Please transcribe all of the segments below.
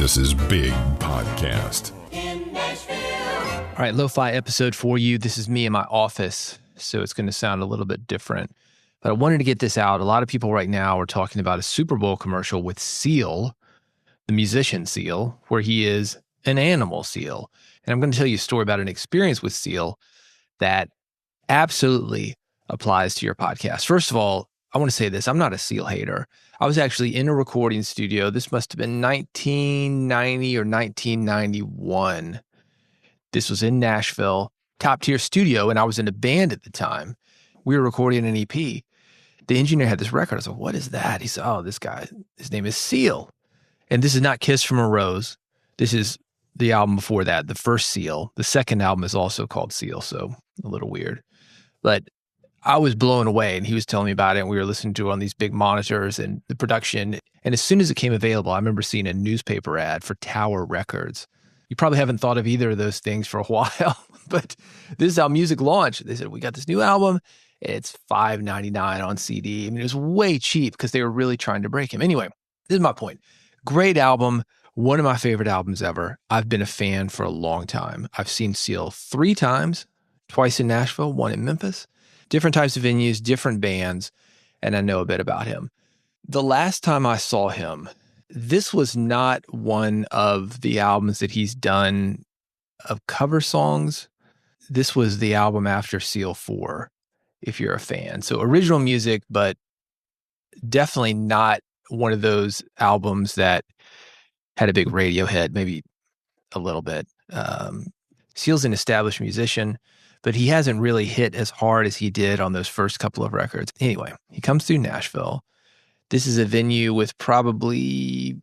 This is Big Podcast. All right, lo-fi episode for you. This is me in my office, so it's going to sound a little bit different. But I wanted to get this out. A lot of people right now are talking about a Super Bowl commercial with Seal, the musician Seal, where he is an animal seal. And I'm going to tell you a story about an experience with Seal that absolutely applies to your podcast. First of all, I want to say this. I'm not a Seal hater. I was actually in a recording studio. This must have been 1990 or 1991. This was in Nashville, top tier studio, and I was in a band at the time. We were recording an EP. The engineer had this record. I was like, what is that? He said, oh, this guy, his name is Seal. And this is not Kiss from a Rose. This is the album before that, the first Seal. The second album is also called Seal, so a little weird. But I was blown away, and he was telling me about it, and we were listening to it on these big monitors and the production. And as soon as it came available, I remember seeing a newspaper ad for Tower Records. You probably haven't thought of either of those things for a while, but this is how music launched. They said, we got this new album. It's $5.99 on CD. I mean, it was way cheap because they were really trying to break him. Anyway, this is my point. Great album. One of my favorite albums ever. I've been a fan for a long time. I've seen Seal 3 times, twice in Nashville, one in Memphis. Different types of venues, different bands, and I know a bit about him. The last time I saw him, this was not one of the albums that he's done of cover songs. This was the album after Seal 4, if you're a fan. So original music, but definitely not one of those albums that had a big radio hit, maybe a little bit. Seal's an established musician, but he hasn't really hit as hard as he did on those first couple of records. Anyway, he comes through Nashville. This is a venue with probably,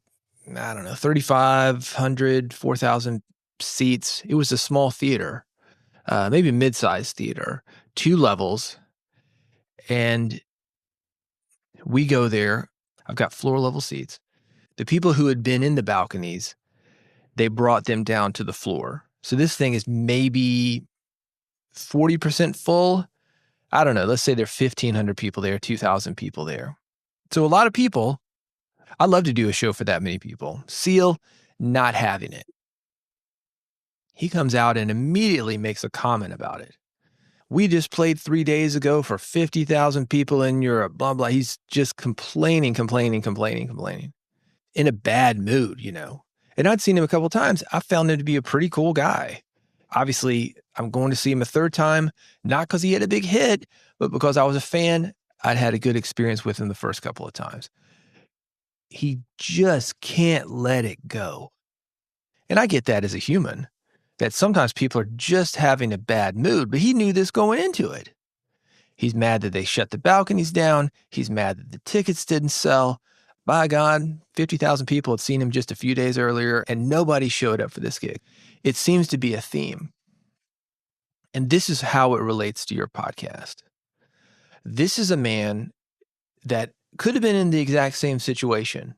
3,500, 4,000 seats. It was a small theater, maybe a mid-sized theater, 2 levels. And we go there. I've got floor level seats. The people who had been in the balconies, they brought them down to the floor. So this thing is maybe 40% full. I don't know. Let's say there are 1,500 people there, 2,000 people there. So a lot of people. I'd love to do a show for that many people. Seal, not having it. He comes out and immediately makes a comment about it. We just played 3 days ago for 50,000 people in Europe, blah, blah. He's just complaining. In a bad mood, you know. And I'd seen him a couple of times. I found him to be a pretty cool guy. Obviously, I'm going to see him a third time, not because he had a big hit, but because I was a fan. I'd had a good experience with him the first couple of times. He just can't let it go. And I get that as a human, that sometimes people are just having a bad mood, but he knew this going into it. He's mad that they shut the balconies down. He's mad that the tickets didn't sell. By God, 50,000 people had seen him just a few days earlier, and nobody showed up for this gig. It seems to be a theme. And this is how it relates to your podcast. This is a man that could have been in the exact same situation.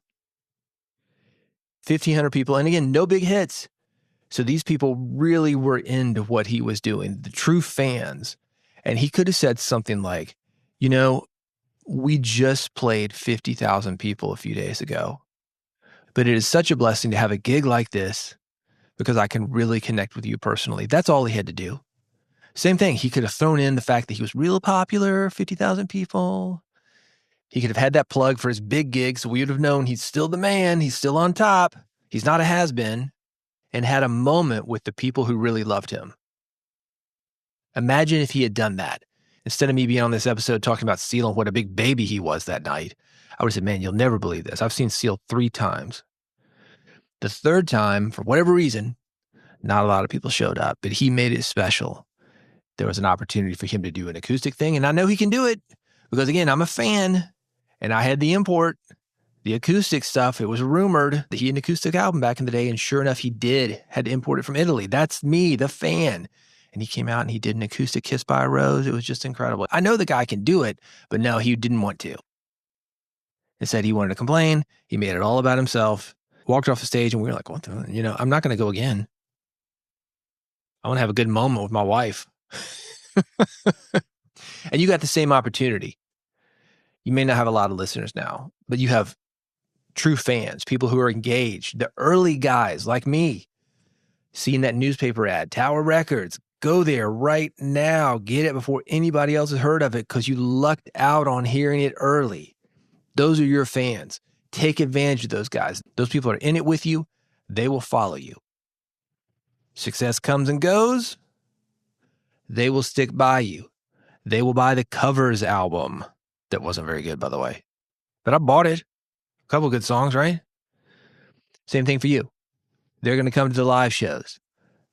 1,500 people, and again, no big hits. So these people really were into what he was doing, the true fans. And he could have said something like, you know, we just played 50,000 people a few days ago, but it is such a blessing to have a gig like this because I can really connect with you personally. That's all he had to do. Same thing. He could have thrown in the fact that he was real popular, 50,000 people. He could have had that plug for his big gig, so we would have known he's still the man. He's still on top. He's not a has-been, and had a moment with the people who really loved him. Imagine if he had done that. Instead of me being on this episode talking about Seal and what a big baby he was that night, I would have said, man, you'll never believe this. I've seen Seal 3 times. The third time, for whatever reason, not a lot of people showed up, but he made it special. There was an opportunity for him to do an acoustic thing, and I know he can do it because, again, I'm a fan, and I had the import, the acoustic stuff. It was rumored that he had an acoustic album back in the day, and sure enough, he had to import it from Italy. That's me, the fan. And he came out and he did an acoustic Kiss by a Rose. It was just incredible. I know the guy can do it, but no, he didn't want to. Instead, he wanted to complain. He made it all about himself, walked off the stage, and we were like, what the, I'm not going to go again. I want to have a good moment with my wife. And you got the same opportunity. You may not have a lot of listeners now, but you have true fans, people who are engaged, the early guys like me, seeing that newspaper ad, Tower Records, go there right now. Get it before anybody else has heard of it because you lucked out on hearing it early. Those are your fans. Take advantage of those guys. Those people are in it with you. They will follow you. Success comes and goes. They will stick by you. They will buy the Covers album. That wasn't very good, by the way. But I bought it. A couple good songs, right? Same thing for you. They're going to come to the live shows.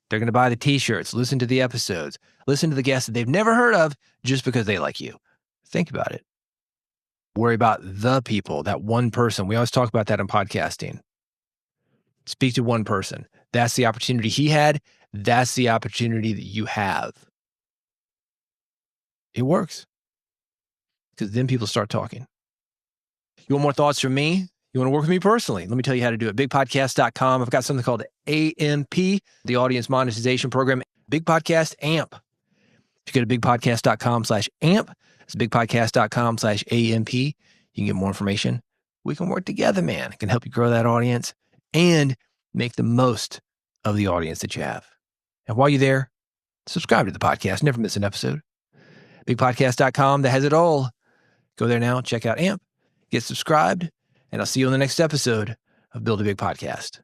They're going to buy the t-shirts, listen to the episodes, listen to the guests that they've never heard of just because they like you. Think about it. Worry about the people, that one person. We always talk about that in podcasting. Speak to one person. That's the opportunity he had. That's the opportunity that you have. It works. Because then people start talking. You want more thoughts from me? You want to work with me personally? Let me tell you how to do it. Bigpodcast.com. I've got something called AMP, the Audience Monetization Program. Big Podcast AMP. If you go to bigpodcast.com/AMP, it's bigpodcast.com/AMP. You can get more information. We can work together, man. It can help you grow that audience and make the most of the audience that you have. And while you're there, subscribe to the podcast. Never miss an episode. Bigpodcast.com, that has it all. Go there now, check out AMP, get subscribed, and I'll see you on the next episode of Build a Big Podcast.